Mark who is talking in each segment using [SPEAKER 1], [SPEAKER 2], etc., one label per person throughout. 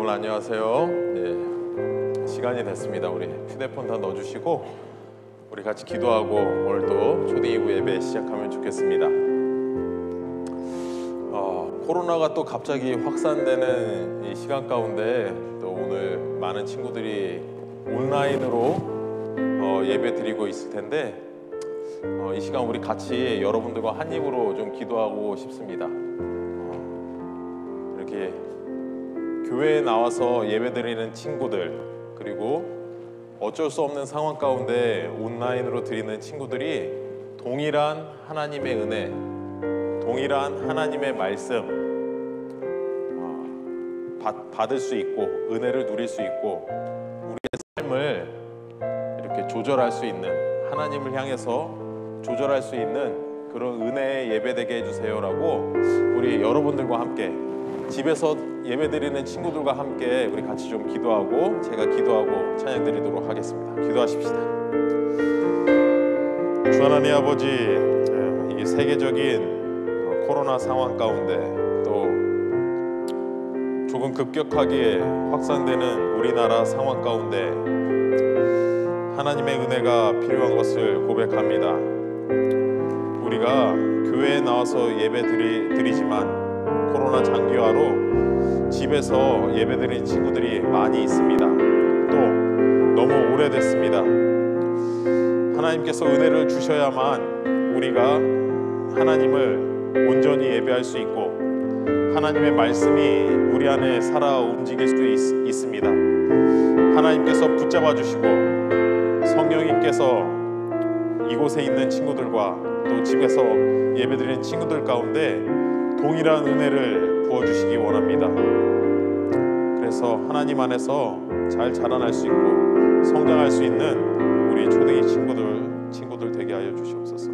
[SPEAKER 1] 여러분 안녕하세요. 시간이 됐습니다. 우리 휴대폰 다 넣어주시고 우리 같이 기도하고 오늘도 초대이후 예배 시작하면 좋겠습니다. 코로나가 또 갑자기 확산되는 이 시간 가운데 또 오늘 많은 친구들이 온라인으로 예배 드리고 있을 텐데 이 시간 우리 같이 여러분들과 한 입으로 좀 기도하고 싶습니다. 이렇게 교회에 나와서 예배 드리는 친구들, 그리고 어쩔 수 없는 상황 가운데 온라인으로 드리는 친구들이 동일한 하나님의 은혜, 동일한 하나님의 말씀 받을 수 있고 은혜를 누릴 수 있고 우리의 삶을 이렇게 조절할 수 있는, 하나님을 향해서 조절할 수 있는 그런 은혜의 예배되게 해주세요라고 우리 여러분들과 함께 집에서 예배드리는 친구들과 함께 우리 같이 좀 기도하고 제가 기도하고 찬양 드리도록 하겠습니다. 기도하십시다. 주 하나님 아버지, 이 세계적인 코로나 상황 가운데 또 조금 급격하게 확산되는 우리나라 상황 가운데 하나님의 은혜가 필요한 것을 고백합니다. 우리가 교회에 나와서 예배 드리지만 코로나 장기화로 집에서 예배드린 친구들이 많이 있습니다. 또 너무 오래됐습니다. 하나님께서 은혜를 주셔야만 우리가 하나님을 온전히 예배할 수 있고 하나님의 말씀이 우리 안에 살아 움직일 수도 있습니다. 하나님께서 붙잡아 주시고 성령님께서 이곳에 있는 친구들과 또 집에서 예배드리는 친구들 가운데 동일한 은혜를 부어주시기 원합니다. 그래서 하나님 안에서 잘 자라날 수 있고 성장할 수 있는 우리 초대기 친구들 되게 하여 주시옵소서.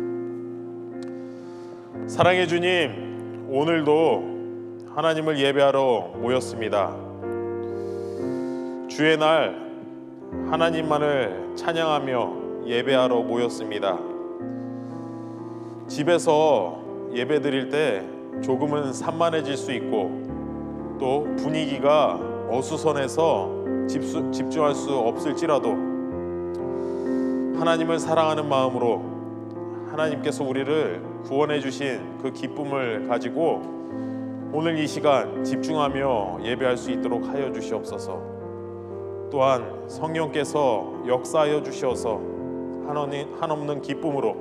[SPEAKER 1] 사랑의 주님, 오늘도 하나님을 예배하러 모였습니다. 주의 날 하나님만을 찬양하며 예배하러 모였습니다. 집에서 예배 드릴 때 조금은 산만해질 수 있고 또 분위기가 어수선해서 집중할 수 없을지라도 하나님을 사랑하는 마음으로 하나님께서 우리를 구원해 주신 그 기쁨을 가지고 오늘 이 시간 집중하며 예배할 수 있도록 하여 주시옵소서. 또한 성령께서 역사하여 주셔서 한없는 기쁨으로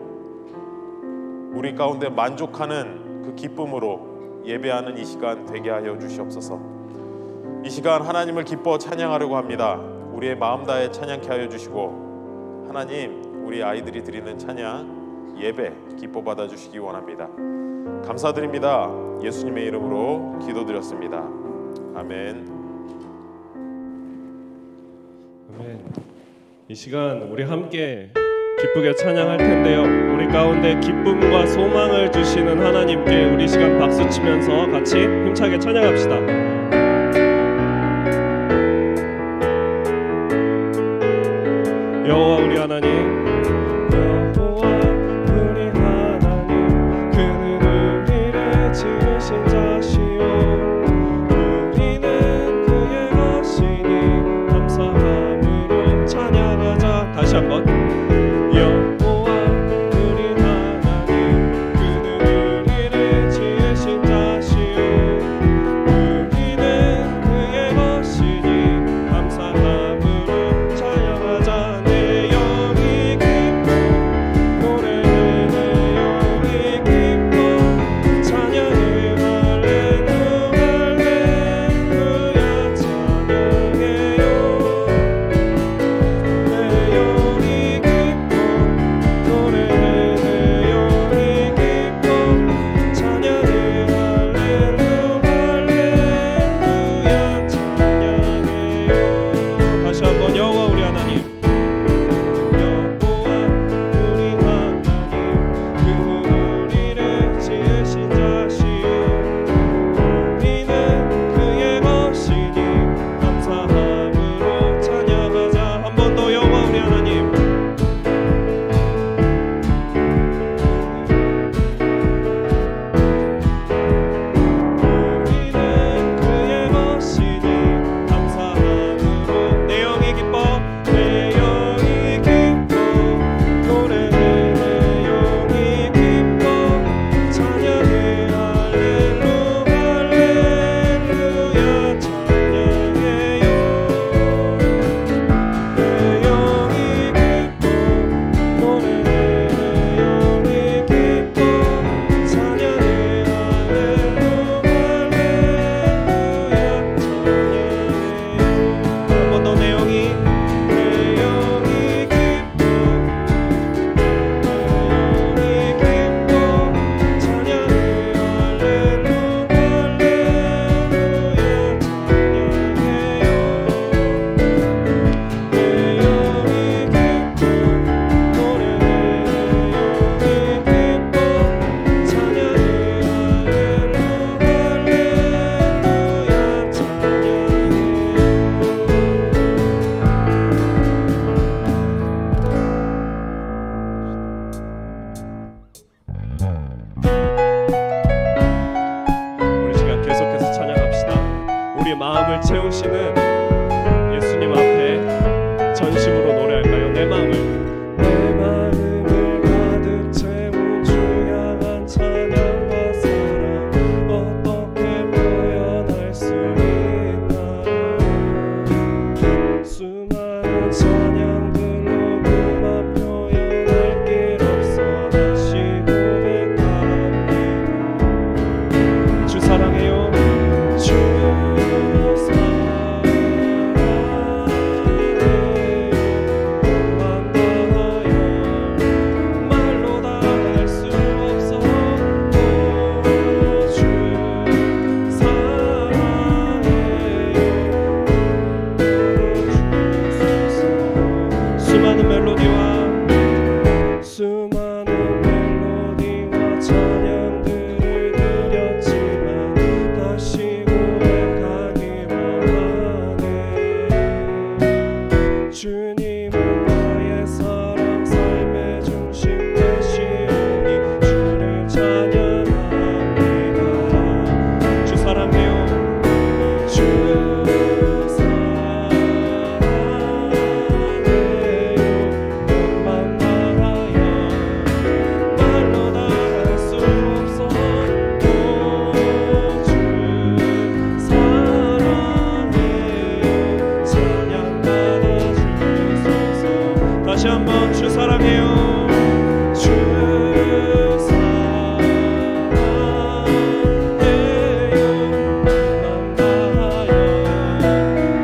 [SPEAKER 1] 우리 가운데 만족하는 그 기쁨으로 예배하는 이 시간 되게 하여 주시옵소서. 이 시간 하나님을 기뻐 찬양하려고 합니다. 우리의 마음 다해 찬양케 하여 주시고 하나님, 우리 아이들이 드리는 찬양 예배 기뻐 받아 주시기 원합니다. 감사드립니다. 예수님의 이름으로 기도드렸습니다. 아멘.
[SPEAKER 2] 아멘. 이 시간 우리 함께 기쁘게 찬양할 텐데요. 우리 가운데 기쁨과 소망을 주시는 하나님께 우리 시간 박수 치면서 같이 힘차게 찬양합시다. 여호와 우리 하나님, 여호와 우리 하나님, 그는 우리를 지으신 자시오. 우리는 그의 것이니 감사함으로 찬양하자. 다시 한번. 우리는 우리의 마음을 채우시는 예수님 앞에 전심으로 노래할까요? 내 마음을 가득 채운 주 향한 찬양과 사랑 어떻게 표현할 수 있나. 수많은 찬양들로 그만 표현할 길 없어 다시 고백합니다. 주 사랑해요. 주 수많은 멜로디와 찬양들을 드렸지만 다시 고백하기만 하네. 주님은 나의 사랑 삶의 중심 되시오니 주를 찬양합니다. 주 사랑해요. 주 다시 한번 주 사랑해요. 주 사랑해요. 맘 다하여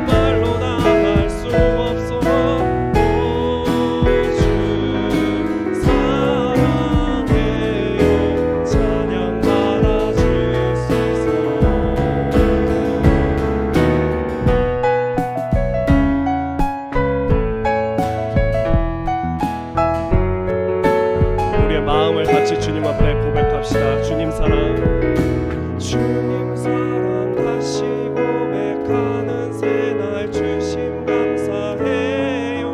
[SPEAKER 2] 말로 다 할 수 없어. 주 사랑해요. 찬양 받아 주소서. 마음을 같이 주님 앞에 고백합시다. 주님 사랑 다시 고백하는 새날 주심 감사해요.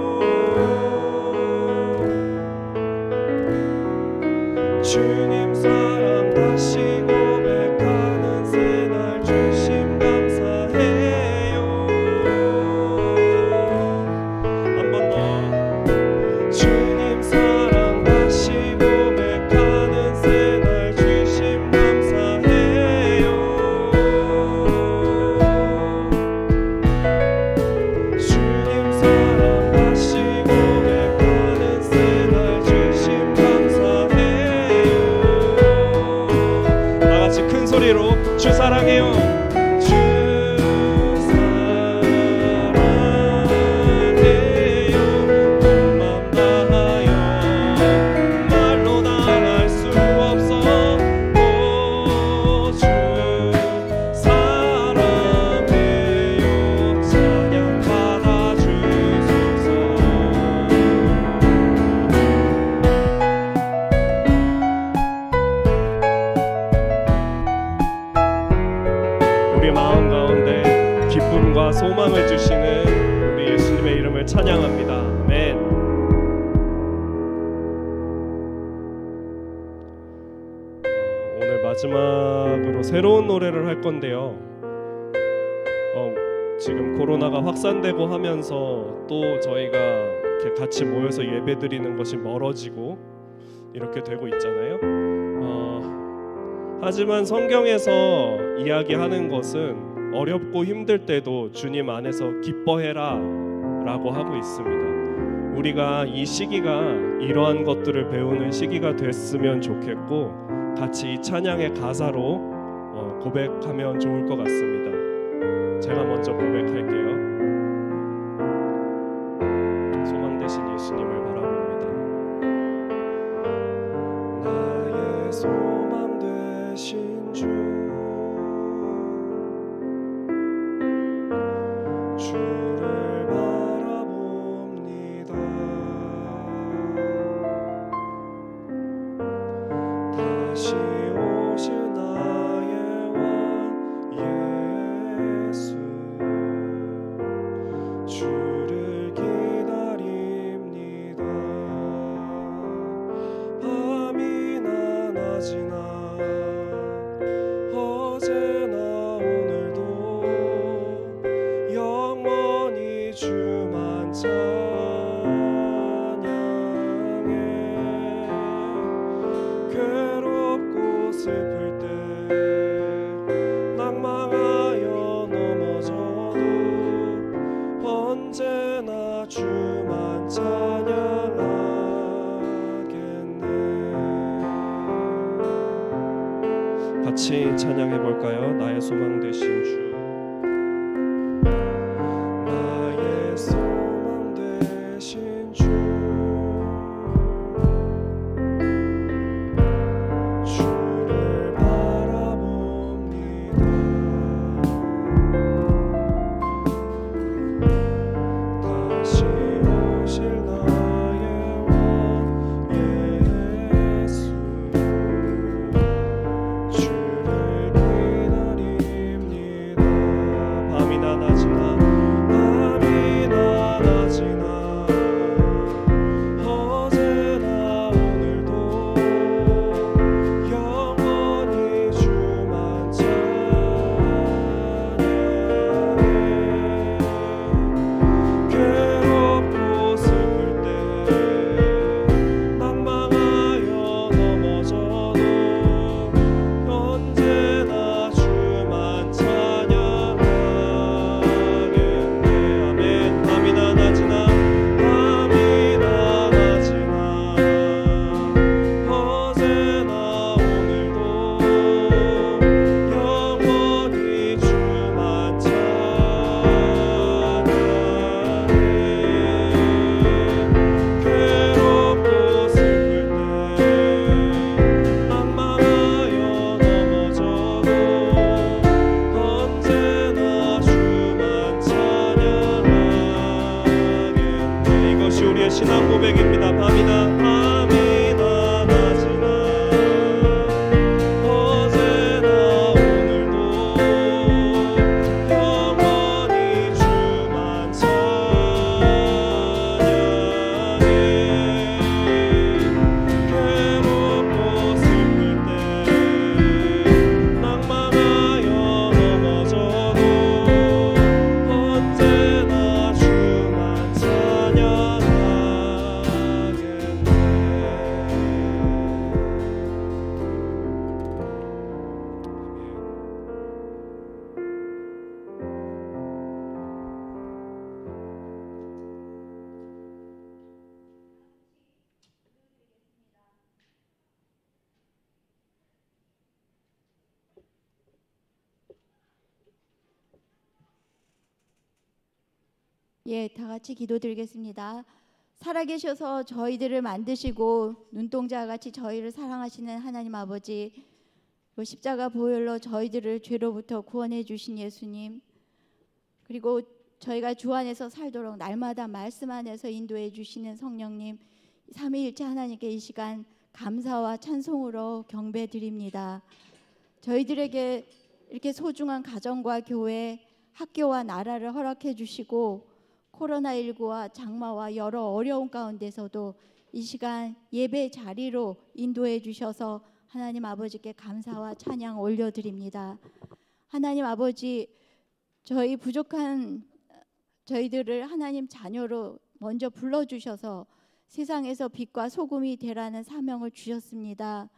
[SPEAKER 2] 주님 사랑 다시 고백하는 새날 주심 감사해요. 한 번 더. 주님 사랑 다시 고백하는 새날 주심 감사해요. 주님 사랑 다시 고백하는 새날 주심 감사해요. 다 같이 큰 소리로 주 사랑해요. 주 사랑해요. 온 맘 다하여 말로 다 할 수 없어. 오, 주 사랑해요. 찬양 받아 주소서. 우리 마음 가운데 기쁨과 소망을 주시는 우리 예수님의 이름을 찬양합니다. 아멘. 오늘 마지막으로 새로운 노래를 할 건데요. 지금 코로나가 확산되고 하면서 또 저희가 이렇게 같이 모여서 예배드리는 것이 멀어지고 이렇게 되고 있잖아요. 하지만 성경에서 이야기하는 것은 어렵고 힘들 때도 주님 안에서 기뻐해라 라고 하고 있습니다. 우리가 이 시기가 이러한 것들을 배우는 시기가 됐으면 좋겠고 같이 이 찬양의 가사로 고백하면 좋을 것 같습니다. 제가 먼저 고백할게요. 소망 되신 예수님을 바라봅니다. 나의 소망 되신 주, 주를 바라봅니다. 다시 오실 나의 왕 예수, 주를 기다립니다. 밤이나 낮이나 어제나 오늘도 주만 찬양해. 괴롭고 슬플 때 낭망하여 넘어져도 언제나 주만 찬양하겠네. 같이 찬양해 볼까요? 나의 소망 되신 주. 나의 소망 되신 주. 주를 바라봅니다. 다시 오실 나의 왕 예수. 주를 기다립니다. 밤이나 낮이나 밤이나 낮이나 어제나 오늘도 영원히 주만 찬양해. 괴롭고 슬플 때 낭망하여 넘어져도 언제나 주만 찬양하겠네. 아멘. 밤이나 낮이나 밤이나 낮이나 어제나 오늘도 영원히 주만 찬양해. 괴롭고 슬플 때 낭망하여 넘어져도 언제나 주만 찬양하겠네. 이것이 우리의 신앙 고백입니다. 밤이나 낮이나 어제나 오늘도 영원히 주만 찬양해. 괴롭고 슬플 때 낭망하여 넘어져도 언제나 주만
[SPEAKER 3] 예, 다 같이 기도드리겠습니다. 살아계셔서 저희들을 만드시고 눈동자 같이 저희를 사랑하시는 하나님 아버지, 십자가 보혈로 저희들을 죄로부터 구원해 주신 예수님, 그리고 저희가 주 안에서 살도록 날마다 말씀 안에서 인도해 주시는 성령님, 삼위일체 하나님께 이 시간 감사와 찬송으로 경배드립니다. 저희들에게 이렇게 소중한 가정과 교회, 학교와 나라를 허락해 주시고 코로나19와 장마와 여러 어려운 가운데서도 이 시간 예배 자리로 인도해 주셔서 하나님 아버지께 감사와 찬양 올려드립니다. 하나님 아버지, 저희 부족한 저희들을 하나님 자녀로 먼저 불러주셔서 세상에서 빛과 소금이 되라는 사명을 주셨습니다.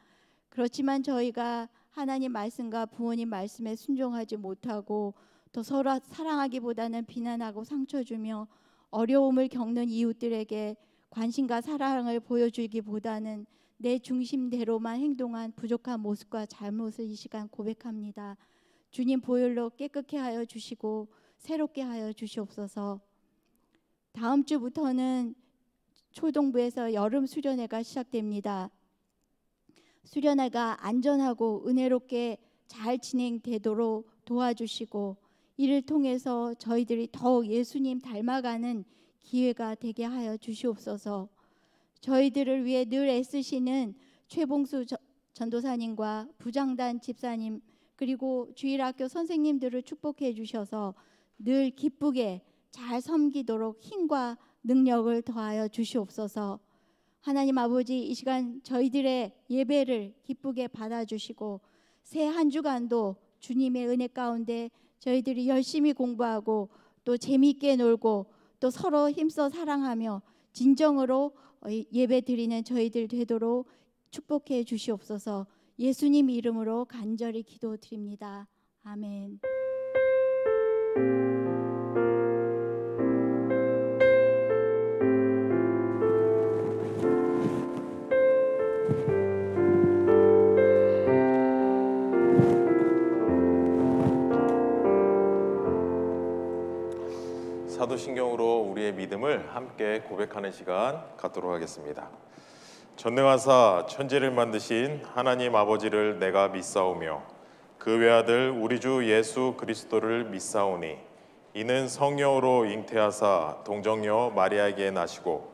[SPEAKER 3] 그렇지만 저희가 하나님 말씀과 부모님 말씀에 순종하지 못하고 또 서로 사랑하기보다는 비난하고 상처 주며 어려움을 겪는 이웃들에게 관심과 사랑을 보여주기보다는 내 중심대로만 행동한 부족한 모습과 잘못을 이 시간 고백합니다. 주님 보혈로 깨끗게 하여 주시고 새롭게 하여 주시옵소서. 다음 주부터는 초동부에서 여름 수련회가 시작됩니다. 수련회가 안전하고 은혜롭게 잘 진행되도록 도와주시고 이를 통해서 저희들이 더욱 예수님 닮아가는 기회가 되게 하여 주시옵소서. 저희들을 위해 늘 애쓰시는 최봉수 전도사님과 부장단 집사님 그리고 주일학교 선생님들을 축복해 주셔서 늘 기쁘게 잘 섬기도록 힘과 능력을 더하여 주시옵소서. 하나님 아버지, 이 시간 저희들의 예배를 기쁘게 받아주시고 새 한 주간도 주님의 은혜 가운데 저희들이 열심히 공부하고 또 재미있게 놀고 또 서로 힘써 사랑하며 진정으로 예배 드리는 저희들 되도록 축복해 주시옵소서. 예수님 이름으로 간절히 기도드립니다. 아멘.
[SPEAKER 1] 사도신경으로 우리의 믿음을 함께 고백하는 시간 갖도록 하겠습니다. 전능하사 천지를 만드신 하나님 아버지를 내가 믿사오며 그 외아들 우리 주 예수 그리스도를 믿사오니 이는 성령으로 잉태하사 동정녀 마리아에게 나시고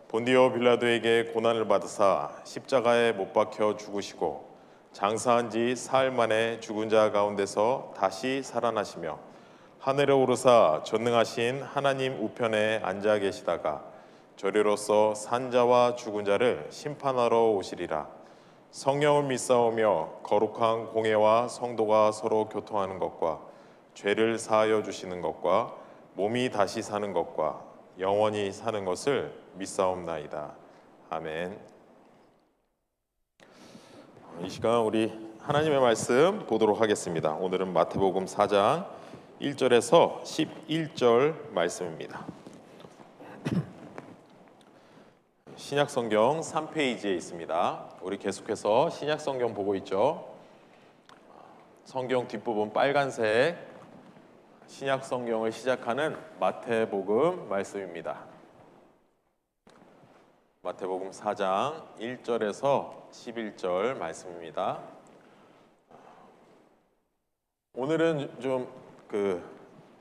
[SPEAKER 1] 본디오 빌라도에게 고난을 받으사 십자가에 못 박혀 죽으시고 장사한 지 사흘 만에 죽은 자 가운데서 다시 살아나시며 하늘에 오르사 전능하신 하나님 우편에 앉아 계시다가 저리로서 산자와 죽은 자를 심판하러 오시리라. 성령을 믿사오며 거룩한 공회와 성도가 서로 교통하는 것과 죄를 사하여 주시는 것과 몸이 다시 사는 것과 영원히 사는 것을 믿사옵나이다. 아멘. 이 시간 우리 하나님의 말씀 보도록 하겠습니다. 오늘은 마태복음 4장 1절에서 11절 말씀입니다. 신약성경 3페이지에 있습니다. 우리 계속해서 신약성경 보고 있죠. 성경 뒷부분 빨간색 신약성경을 시작하는 마태복음 말씀입니다. 마태복음 4장 1절에서 11절 말씀입니다. 오늘은 좀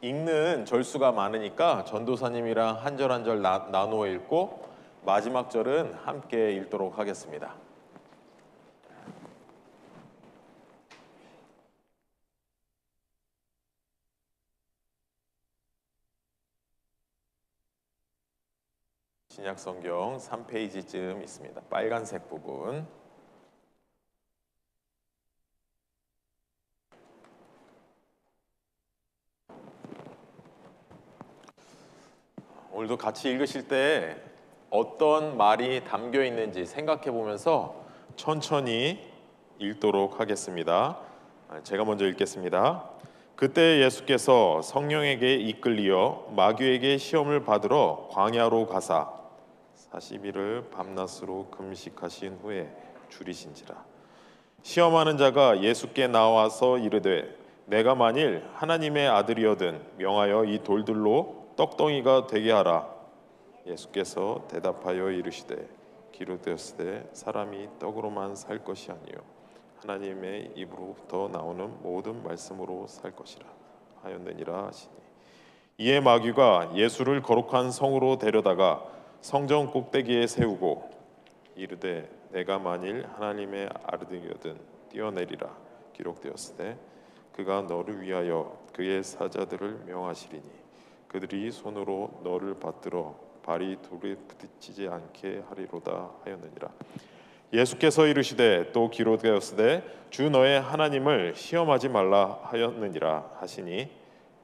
[SPEAKER 1] 읽는 절수가 많으니까 전도사님이랑 한 절 한 절 나누어 읽고 마지막 절은 함께 읽도록 하겠습니다. 신약성경 3페이지쯤 있습니다. 빨간색 부분. 오늘도 같이 읽으실 때 어떤 말이 담겨 있는지 생각해 보면서 천천히 읽도록 하겠습니다. 제가 먼저 읽겠습니다. 그때 예수께서 성령에게 이끌리어 마귀에게 시험을 받으러 광야로 가사 40일을 밤낮으로 금식하신 후에 줄이신지라. 시험하는 자가 예수께 나와서 이르되 내가 만일 하나님의 아들이거든 명하여 이 돌들로 떡덩이가 되게 하라. 예수께서 대답하여 이르시되 기록되었으되 사람이 떡으로만 살 것이 아니요 하나님의 입으로부터 나오는 모든 말씀으로 살 것이라 하였느니라 하시니 이에 마귀가 예수를 거룩한 성으로 데려다가 성전 꼭대기에 세우고 이르되 내가 만일 하나님의 아들이거든 뛰어내리라. 기록되었으되 그가 너를 위하여 그의 사자들을 명하시리니 그들이 손으로 너를 받들어 발이 돌에 부딪히지 않게 하리로다 하였느니라. 예수께서 이르시되 또 기록되었으되 주 너의 하나님을 시험하지 말라 하였느니라 하시니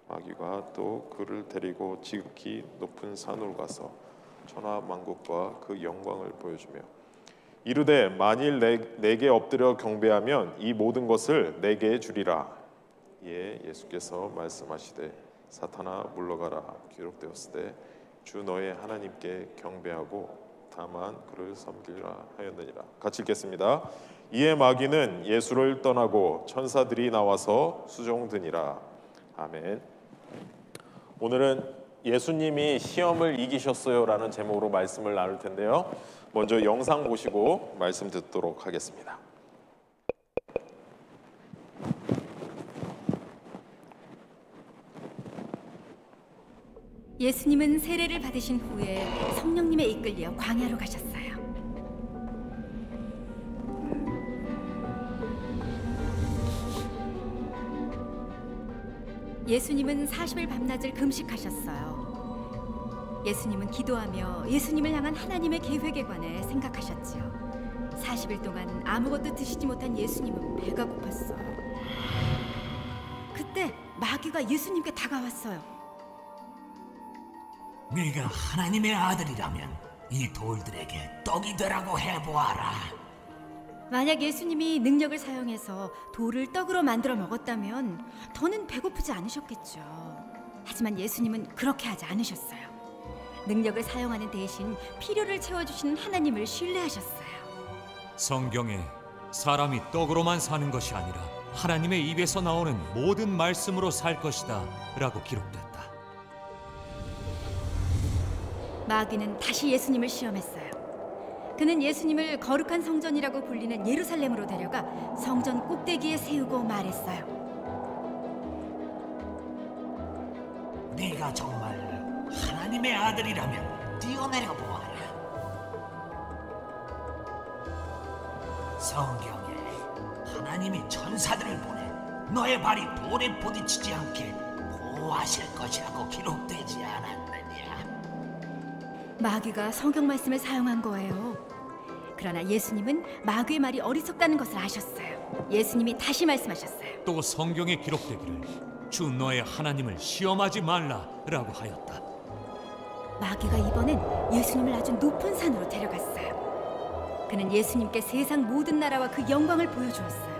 [SPEAKER 1] 마귀가 또 그를 데리고 지극히 높은 산으로 가서 천하 만국과 그 영광을 보여주며 이르되 만일 내게 엎드려 경배하면 이 모든 것을 내게 주리라. 이에 예수께서 말씀하시되 사탄아 물러가라. 기록되었으되 주 너의 하나님께 경배하고 다만 그를 섬기라 하였느니라. 같이 읽겠습니다. 이에 마귀는 예수를 떠나고 천사들이 나와서 수종드니라. 아멘. 오늘은 예수님이 시험을 이기셨어요라는 제목으로 말씀을 나눌 텐데요. 먼저 영상 보시고 말씀 듣도록 하겠습니다.
[SPEAKER 4] 예수님은 세례를 받으신 후에 성령님에 이끌려 광야로 가셨어요. 예수님은 40일 밤낮을 금식하셨어요. 예수님은 기도하며 예수님을 향한 하나님의 계획에 관해 생각하셨지요. 40일 동안 아무것도 드시지 못한 예수님은 배가 고팠어요. 그때 마귀가 예수님께 다가왔어요.
[SPEAKER 5] 네가 하나님의 아들이라면 이 돌들에게 떡이 되라고 해보아라.
[SPEAKER 4] 만약 예수님이 능력을 사용해서 돌을 떡으로 만들어 먹었다면 더는 배고프지 않으셨겠죠. 하지만 예수님은 그렇게 하지 않으셨어요. 능력을 사용하는 대신 필요를 채워주시는 하나님을 신뢰하셨어요.
[SPEAKER 6] 성경에 사람이 떡으로만 사는 것이 아니라 하나님의 입에서 나오는 모든 말씀으로 살 것이다 라고 기록됐다.
[SPEAKER 4] 마귀는 다시 예수님을 시험했어요. 그는 예수님을 거룩한 성전이라고 불리는 예루살렘으로 데려가 성전 꼭대기에 세우고 말했어요.
[SPEAKER 5] 네가 정말 하나님의 아들이라면 뛰어내려 보아라. 성경에 하나님이 천사들을 보내 너의 발이 돌에 부딪히지 않게 보호하실 것이라고 기록되지 않았느냐.
[SPEAKER 4] 마귀가 성경 말씀을 사용한 거예요. 그러나 예수님은 마귀의 말이 어리석다는 것을 아셨어요. 예수님이 다시 말씀하셨어요.
[SPEAKER 6] 또 성경에 기록되기를 주 너의 하나님을 시험하지 말라라고 하였다.
[SPEAKER 4] 마귀가 이번엔 예수님을 아주 높은 산으로 데려갔어요. 그는 예수님께 세상 모든 나라와 그 영광을 보여주었어요.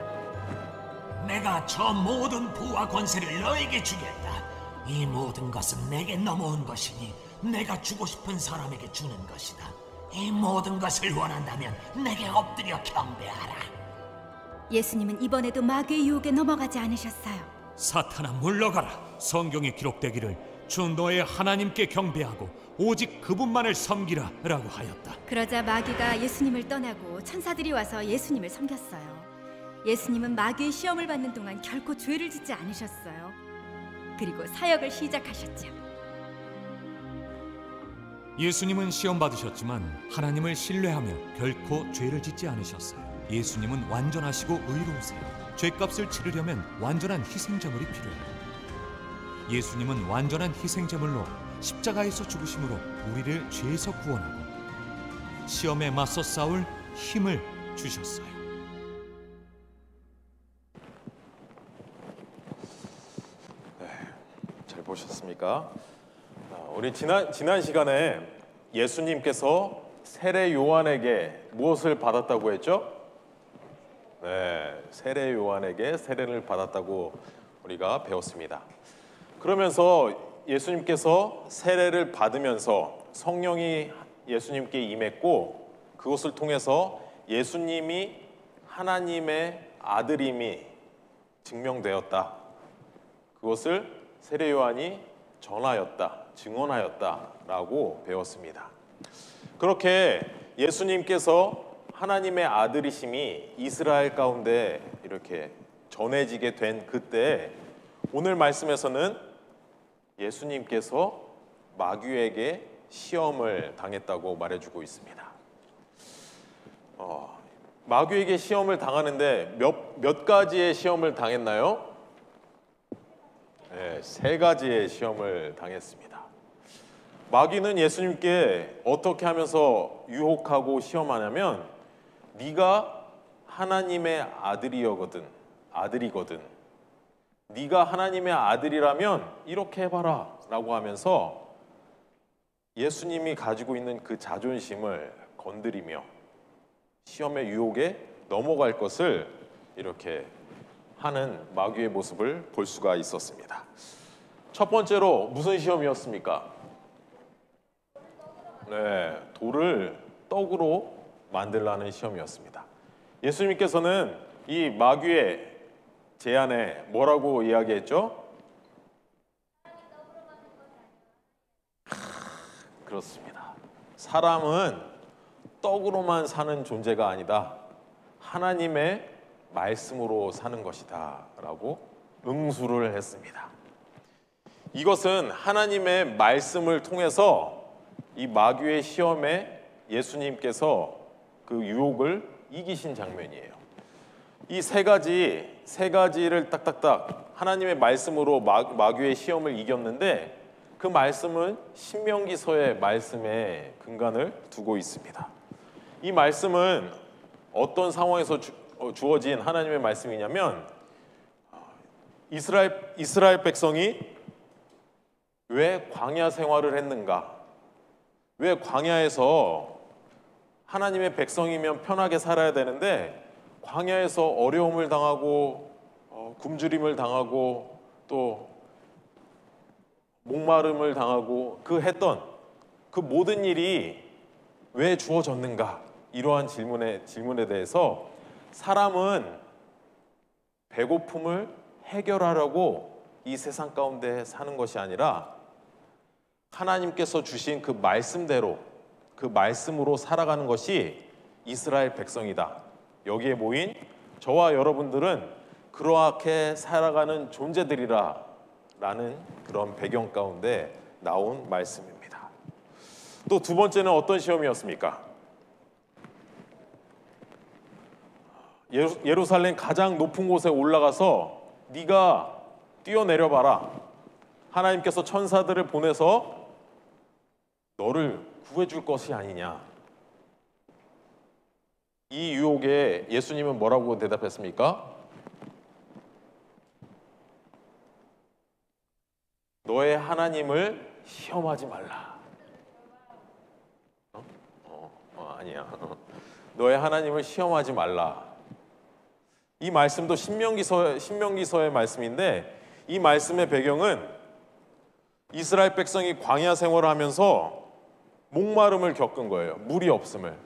[SPEAKER 5] 내가 저 모든 부와 권세를 너에게 주겠다. 이 모든 것은 내게 넘어온 것이니 내가 주고 싶은 사람에게 주는 것이다. 이 모든 것을 원한다면 내게 엎드려 경배하라.
[SPEAKER 4] 예수님은 이번에도 마귀의 유혹에 넘어가지 않으셨어요.
[SPEAKER 6] 사탄아 물러가라. 성경에 기록되기를 주 너의 하나님께 경배하고 오직 그분만을 섬기라 라고 하였다.
[SPEAKER 4] 그러자 마귀가 예수님을 떠나고 천사들이 와서 예수님을 섬겼어요. 예수님은 마귀의 시험을 받는 동안 결코 죄를 짓지 않으셨어요. 그리고 사역을 시작하셨죠.
[SPEAKER 6] 예수님은 시험 받으셨지만 하나님을 신뢰하며 결코 죄를 짓지 않으셨어요. 예수님은 완전하시고 의로우세요. 죄값을 치르려면 완전한 희생제물이 필요해요. 예수님은 완전한 희생제물로 십자가에서 죽으심으로 우리를 죄에서 구원하고 시험에 맞서 싸울 힘을 주셨어요.
[SPEAKER 1] 잘 보셨습니까? 우리 지난 시간에 예수님께서 세례 요한에게 무엇을 받았다고 했죠? 네, 세례 요한에게 세례를 받았다고 우리가 배웠습니다. 그러면서 예수님께서 세례를 받으면서 성령이 예수님께 임했고 그것을 통해서 예수님이 하나님의 아들임이 증명되었다. 그것을 세례 요한이 전하였다, 증언하였다라고 배웠습니다. 그렇게 예수님께서 하나님의 아들이심이 이스라엘 가운데 이렇게 전해지게 된 그때 오늘 말씀에서는 예수님께서 마귀에게 시험을 당했다고 말해주고 있습니다. 마귀에게 시험을 당하는데 몇 가지의 시험을 당했나요? 네, 3가지의 시험을 당했습니다. 마귀는 예수님께 어떻게 하면서 유혹하고 시험하냐면 네가 하나님의 아들이거든. 네가 하나님의 아들이라면 이렇게 해봐라 라고 하면서 예수님이 가지고 있는 그 자존심을 건드리며 시험의 유혹에 넘어갈 것을 이렇게 하는 마귀의 모습을 볼 수가 있었습니다. 첫 번째로 무슨 시험이었습니까? 네, 돌을 떡으로 만들라는 시험이었습니다. 예수님께서는 이 마귀의 제안에 뭐라고 이야기했죠? 그렇습니다. 사람은 떡으로만 사는 존재가 아니다. 하나님의 말씀으로 사는 것이다 라고 응수를 했습니다. 이것은 하나님의 말씀을 통해서 이 마귀의 시험에 예수님께서 그 유혹을 이기신 장면이에요. 이 세 가지를 딱딱딱 하나님의 말씀으로 마귀의 시험을 이겼는데 그 말씀은 신명기서의 말씀에 근간을 두고 있습니다. 이 말씀은 어떤 상황에서 주어진 하나님의 말씀이냐면 이스라엘 백성이 왜 광야 생활을 했는가? 왜 광야에서 하나님의 백성이면 편하게 살아야 되는데 광야에서 어려움을 당하고 굶주림을 당하고 또 목마름을 당하고 했던 그 모든 일이 왜 주어졌는가? 이러한 질문에 대해서 사람은 배고픔을 해결하려고 이 세상 가운데 사는 것이 아니라 하나님께서 주신 그 말씀대로 그 말씀으로 살아가는 것이 이스라엘 백성이다. 여기에 모인 저와 여러분들은 그렇게 살아가는 존재들이라 라는 그런 배경 가운데 나온 말씀입니다. 또 두 번째는 어떤 시험이었습니까? 예루살렘 가장 높은 곳에 올라가서 네가 뛰어내려봐라. 하나님께서 천사들을 보내서 너를 구해줄 것이 아니냐. 이 유혹에 예수님은 뭐라고 대답했습니까? 너의 하나님을 시험하지 말라. 아니야. 너의 하나님을 시험하지 말라. 이 말씀도 신명기서의 말씀인데 이 말씀의 배경은 이스라엘 백성이 광야 생활을 하면서 목마름을 겪은 거예요. 물이 없음을.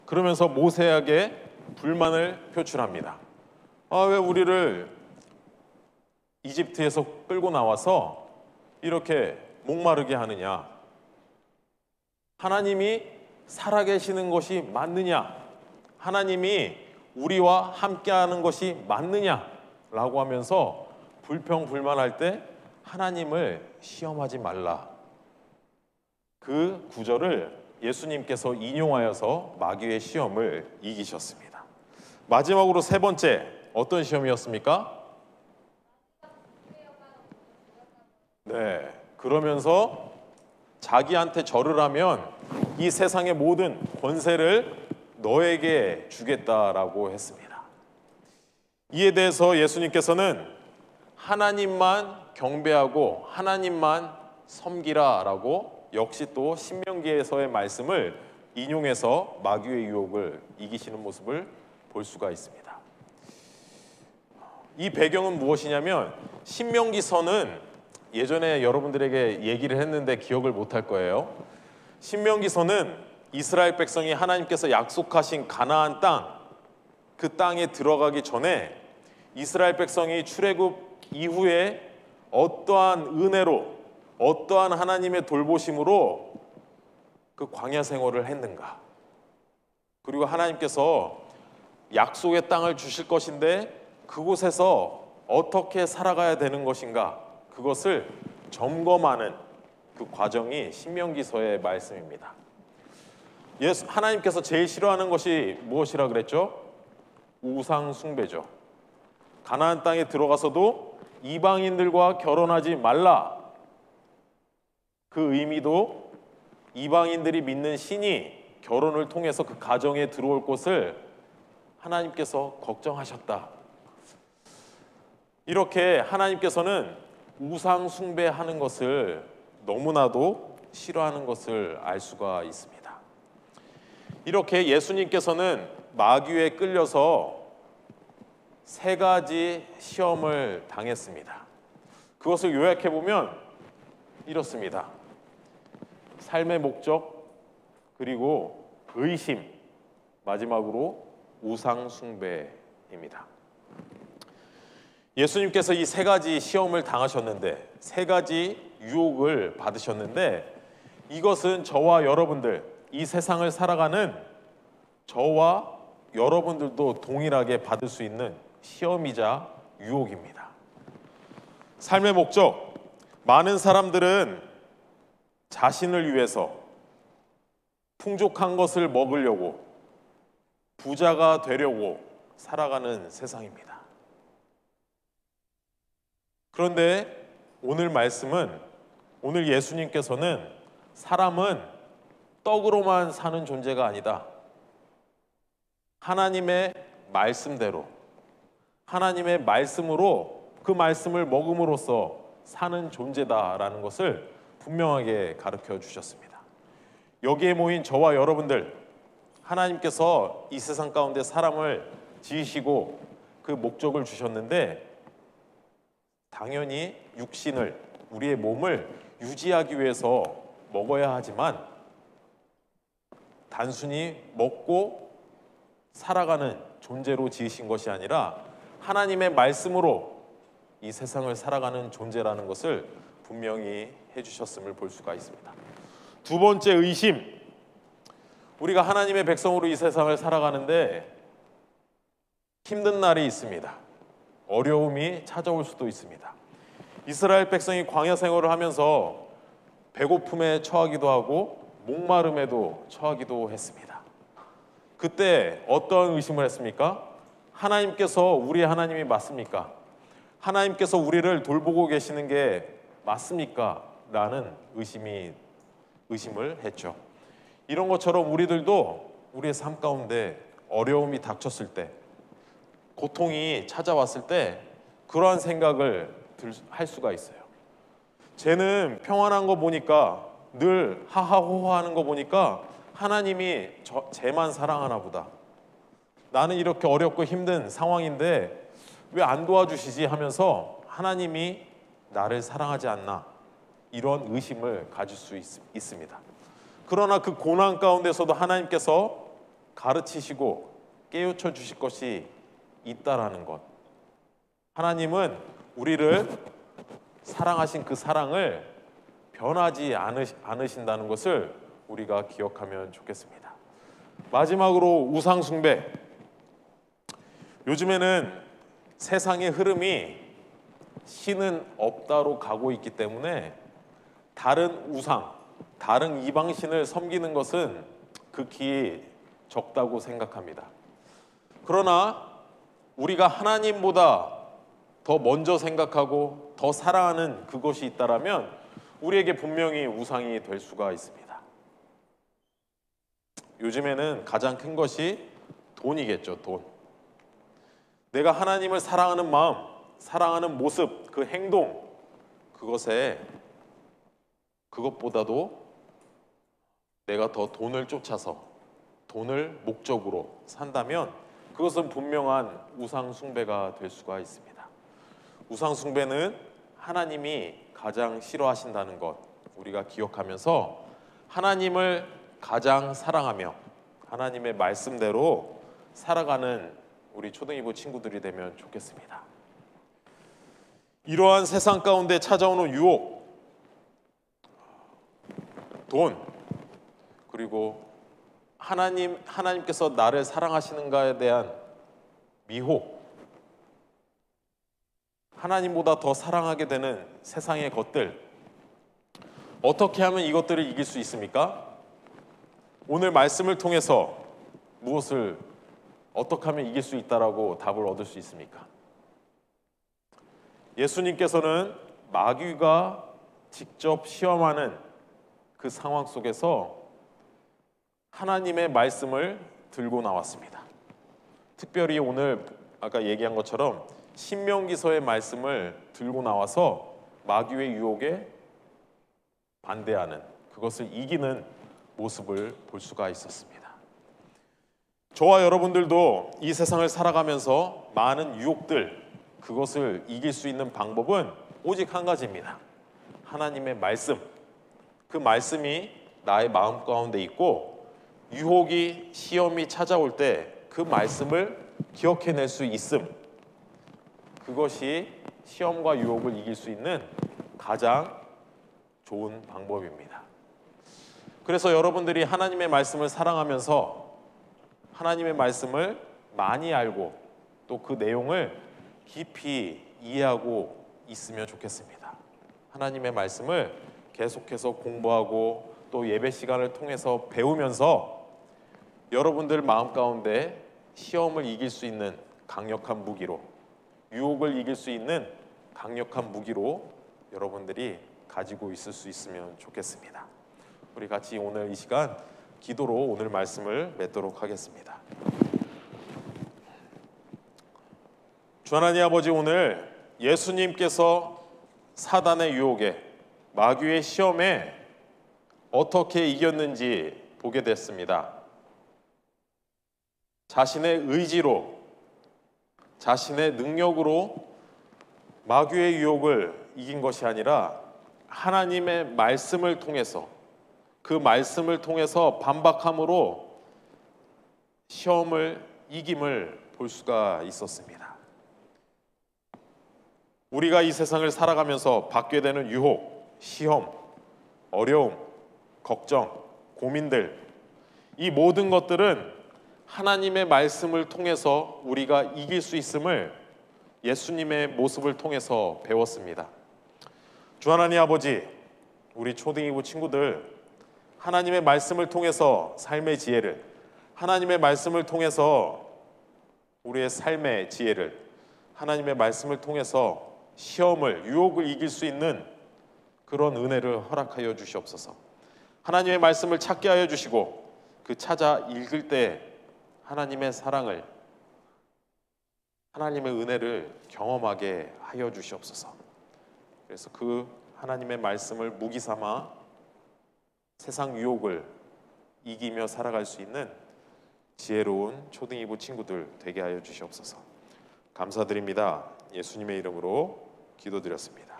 [SPEAKER 1] 그러면서 모세에게 불만을 표출합니다. 왜 우리를 이집트에서 끌고 나와서 이렇게 목마르게 하느냐? 하나님이 살아계시는 것이 맞느냐? 하나님이 우리와 함께하는 것이 맞느냐? 라고 하면서 불평불만할 때 하나님을 시험하지 말라. 그 구절을 예수님께서 인용하여서 마귀의 시험을 이기셨습니다. 마지막으로 세 번째, 어떤 시험이었습니까? 네, 그러면서 자기한테 절을 하면 이 세상의 모든 권세를 너에게 주겠다라고 했습니다. 이에 대해서 예수님께서는 하나님만 경배하고 하나님만 섬기라라고 역시 또 신명기에서의 말씀을 인용해서 마귀의 유혹을 이기시는 모습을 볼 수가 있습니다. 이 배경은 무엇이냐면 신명기서는 예전에 여러분들에게 얘기를 했는데 기억을 못할 거예요. 신명기서는 이스라엘 백성이 하나님께서 약속하신 가나안 땅, 그 땅에 들어가기 전에 이스라엘 백성이 출애굽 이후에 어떠한 은혜로 어떠한 하나님의 돌보심으로 그 광야 생활을 했는가, 그리고 하나님께서 약속의 땅을 주실 것인데 그곳에서 어떻게 살아가야 되는 것인가, 그것을 점검하는 그 과정이 신명기서의 말씀입니다. 하나님께서 제일 싫어하는 것이 무엇이라 그랬죠? 우상 숭배죠. 가나안 땅에 들어가서도 이방인들과 결혼하지 말라. 그 의미도 이방인들이 믿는 신이 결혼을 통해서 그 가정에 들어올 것을 하나님께서 걱정하셨다. 이렇게 하나님께서는 우상 숭배하는 것을 너무나도 싫어하는 것을 알 수가 있습니다. 이렇게 예수님께서는 마귀에 끌려서 세 가지 시험을 당했습니다. 그것을 요약해 보면 이렇습니다. 삶의 목적, 그리고 의심, 마지막으로 우상 숭배입니다. 예수님께서 이 세 가지 시험을 당하셨는데, 세 가지 유혹을 받으셨는데, 이것은 저와 여러분들, 이 세상을 살아가는 저와 여러분들도 동일하게 받을 수 있는 시험이자 유혹입니다. 삶의 목적, 많은 사람들은 자신을 위해서 풍족한 것을 먹으려고, 부자가 되려고 살아가는 세상입니다. 그런데 오늘 말씀은, 오늘 예수님께서는 사람은 떡으로만 사는 존재가 아니다. 하나님의 말씀대로, 하나님의 말씀으로 그 말씀을 먹음으로써 사는 존재다라는 것을 분명하게 가르쳐 주셨습니다. 여기에 모인 저와 여러분들, 하나님께서 이 세상 가운데 사람을 지으시고 그 목적을 주셨는데, 당연히 육신을, 우리의 몸을 유지하기 위해서 먹어야 하지만 단순히 먹고 살아가는 존재로 지으신 것이 아니라 하나님의 말씀으로 이 세상을 살아가는 존재라는 것을 분명히 해주셨음을 볼 수가 있습니다. 두 번째 의심, 우리가 하나님의 백성으로 이 세상을 살아가는데 힘든 날이 있습니다. 어려움이 찾아올 수도 있습니다. 이스라엘 백성이 광야 생활을 하면서 배고픔에 처하기도 하고 목마름에도 처하기도 했습니다. 그때 어떤 의심을 했습니까? 하나님께서 우리의 하나님이 맞습니까? 하나님께서 우리를 돌보고 계시는 게 맞습니까? 라는 의심을 했죠. 이런 것처럼 우리들도 우리의 삶 가운데 어려움이 닥쳤을 때, 고통이 찾아왔을 때 그러한 생각을 할 수가 있어요. 쟤는 평안한 거 보니까, 늘 하하호호하는 거 보니까 하나님이 쟤만 사랑하나 보다. 나는 이렇게 어렵고 힘든 상황인데 왜 안 도와주시지 하면서 하나님이 나를 사랑하지 않나, 이런 의심을 가질 수 있습니다. 그러나 그 고난 가운데서도 하나님께서 가르치시고 깨우쳐 주실 것이 있다라는 것, 하나님은 우리를 사랑하신 그 사랑을 변하지 않으신다는 것을 우리가 기억하면 좋겠습니다. 마지막으로 우상 숭배. 요즘에는 세상의 흐름이 신은 없다로 가고 있기 때문에 다른 우상, 다른 이방신을 섬기는 것은 극히 적다고 생각합니다. 그러나 우리가 하나님보다 더 먼저 생각하고 더 사랑하는 그것이 있다라면 우리에게 분명히 우상이 될 수가 있습니다. 요즘에는 가장 큰 것이 돈이겠죠. 돈. 내가 하나님을 사랑하는 마음, 사랑하는 모습, 그 행동, 그것보다도 내가 더 돈을 쫓아서 돈을 목적으로 산다면 그것은 분명한 우상 숭배가 될 수가 있습니다. 우상 숭배는 하나님이 가장 싫어하신다는 것 우리가 기억하면서 하나님을 가장 사랑하며 하나님의 말씀대로 살아가는 우리 초등이부 친구들이 되면 좋겠습니다. 이러한 세상 가운데 찾아오는 유혹, 돈, 그리고 하나님께서 나를 사랑하시는가에 대한 미혹, 하나님보다 더 사랑하게 되는 세상의 것들, 어떻게 하면 이것들을 이길 수 있습니까? 오늘 말씀을 통해서 어떻게 하면 이길 수 있다라고 답을 얻을 수 있습니까? 예수님께서는 마귀가 직접 시험하는 그 상황 속에서 하나님의 말씀을 들고 나왔습니다. 특별히 오늘 아까 얘기한 것처럼 신명기서의 말씀을 들고 나와서 마귀의 유혹에 반대하는, 그것을 이기는 모습을 볼 수가 있었습니다. 저와 여러분들도 이 세상을 살아가면서 많은 유혹들, 그것을 이길 수 있는 방법은 오직 한 가지입니다. 하나님의 말씀. 그 말씀이 나의 마음 가운데 있고 유혹이, 시험이 찾아올 때 그 말씀을 기억해낼 수 있음, 그것이 시험과 유혹을 이길 수 있는 가장 좋은 방법입니다. 그래서 여러분들이 하나님의 말씀을 사랑하면서 하나님의 말씀을 많이 알고 또 그 내용을 깊이 이해하고 있으면 좋겠습니다. 하나님의 말씀을 계속해서 공부하고 또 예배 시간을 통해서 배우면서 여러분들 마음 가운데 시험을 이길 수 있는 강력한 무기로, 유혹을 이길 수 있는 강력한 무기로 여러분들이 가지고 있을 수 있으면 좋겠습니다. 우리 같이 오늘 이 시간 기도로 오늘 말씀을 맺도록 하겠습니다. 주 하나님 아버지, 오늘 예수님께서 사단의 유혹에, 마귀의 시험에 어떻게 이겼는지 보게 됐습니다. 자신의 의지로, 자신의 능력으로 마귀의 유혹을 이긴 것이 아니라 하나님의 말씀을 통해서, 그 말씀을 통해서 반박함으로 시험을 이김을 볼 수가 있었습니다. 우리가 이 세상을 살아가면서 받게 되는 유혹, 시험, 어려움, 걱정, 고민들, 이 모든 것들은 하나님의 말씀을 통해서 우리가 이길 수 있음을 예수님의 모습을 통해서 배웠습니다. 주 하나님 아버지, 우리 초등이부 친구들 하나님의 말씀을 통해서 삶의 지혜를, 하나님의 말씀을 통해서 우리의 삶의 지혜를, 하나님의 말씀을 통해서 시험을, 유혹을 이길 수 있는 그런 은혜를 허락하여 주시옵소서. 하나님의 말씀을 찾게 하여 주시고 그 찾아 읽을 때 하나님의 사랑을, 하나님의 은혜를 경험하게 하여 주시옵소서. 그래서 그 하나님의 말씀을 무기 삼아 세상 유혹을 이기며 살아갈 수 있는 지혜로운 초등이부 친구들 되게 하여 주시옵소서. 감사드립니다. 예수님의 이름으로 기도드렸습니다.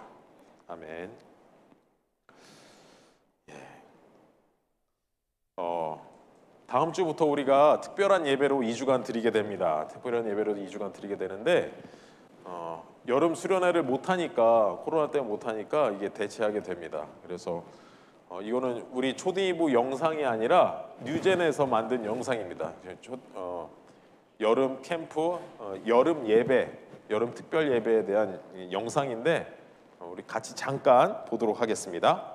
[SPEAKER 1] 아멘. 다음 주부터 우리가 특별한 예배로 2주간 드리게 됩니다. 특별한 예배로 2주간 드리게 되는데 여름 수련회를 못하니까, 코로나 때문에 못하니까 이게 대체하게 됩니다. 그래서 이거는 우리 초등이부 영상이 아니라 뉴젠에서 만든 영상입니다. 여름 캠프, 여름 예배, 여름 특별 예배에 대한 영상인데 우리 같이 잠깐 보도록 하겠습니다.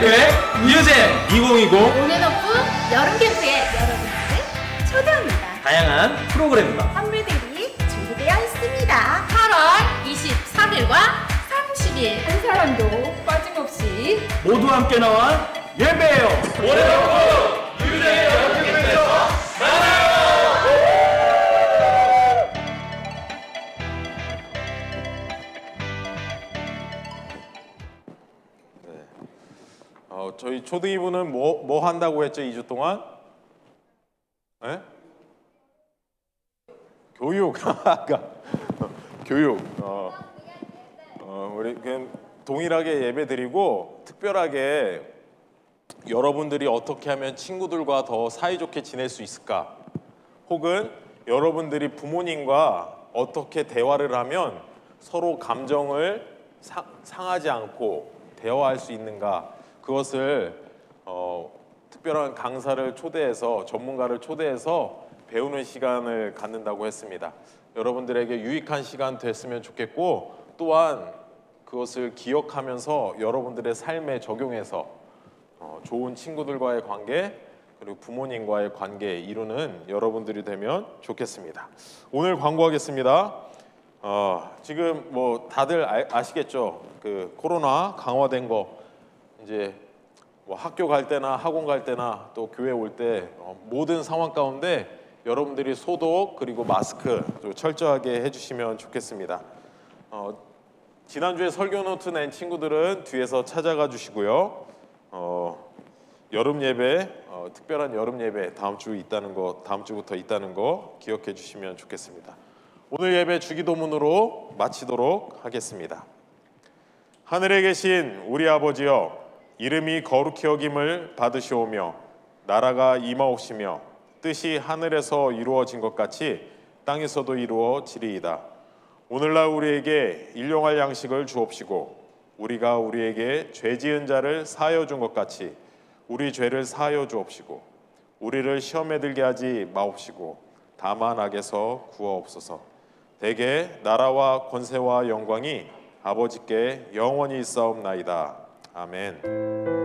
[SPEAKER 7] 교회 뉴젠 2020
[SPEAKER 8] 온앤오프 여름 캠프에 여러분들을 초대합니다.
[SPEAKER 7] 다양한 프로그램과
[SPEAKER 8] 선물들이 준비되어 있습니다. 8월 23일과 30일 한 사람도 빠짐없이
[SPEAKER 7] 모두 함께 나와 예배해요. 온앤오프 뉴젠 여름 캠프에서 만나요.
[SPEAKER 1] 저희 초등이부는 뭐 한다고 했죠? 2주 동안? 네? 교육. 교육. 우리 그냥 동일하게 예배드리고 특별하게 여러분들이 어떻게 하면 친구들과 더 사이좋게 지낼 수 있을까? 혹은 여러분들이 부모님과 어떻게 대화를 하면 서로 감정을 상하지 않고 대화할 수 있는가? 그것을 특별한 강사를 초대해서, 전문가를 초대해서 배우는 시간을 갖는다고 했습니다. 여러분들에게 유익한 시간 됐으면 좋겠고, 또한 그것을 기억하면서 여러분들의 삶에 적용해서 좋은 친구들과의 관계, 그리고 부모님과의 관계 이루는 여러분들이 되면 좋겠습니다. 오늘 광고하겠습니다. 지금 뭐 다들 아시겠죠? 그 코로나 강화된 거, 이제 뭐 학교 갈 때나 학원 갈 때나 또 교회 올 때 모든 상황 가운데 여러분들이 소독 그리고 마스크 좀 철저하게 해주시면 좋겠습니다. 지난주에 설교 노트 낸 친구들은 뒤에서 찾아가 주시고요. 여름 예배, 특별한 여름 예배 다음 주부터 있다는 거 기억해 주시면 좋겠습니다. 오늘 예배 주기도문으로 마치도록 하겠습니다. 하늘에 계신 우리 아버지여, 이름이 거룩히 여김을 받으시오며 나라가 임하옵시며 뜻이 하늘에서 이루어진 것 같이 땅에서도 이루어지리이다. 오늘날 우리에게 일용할 양식을 주옵시고 우리가 우리에게 죄 지은 자를 사하여 준 것 같이 우리 죄를 사하여 주옵시고 우리를 시험에 들게 하지 마옵시고 다만 악에서 구하옵소서. 대개 나라와 권세와 영광이 아버지께 영원히 있사옵나이다. 아멘.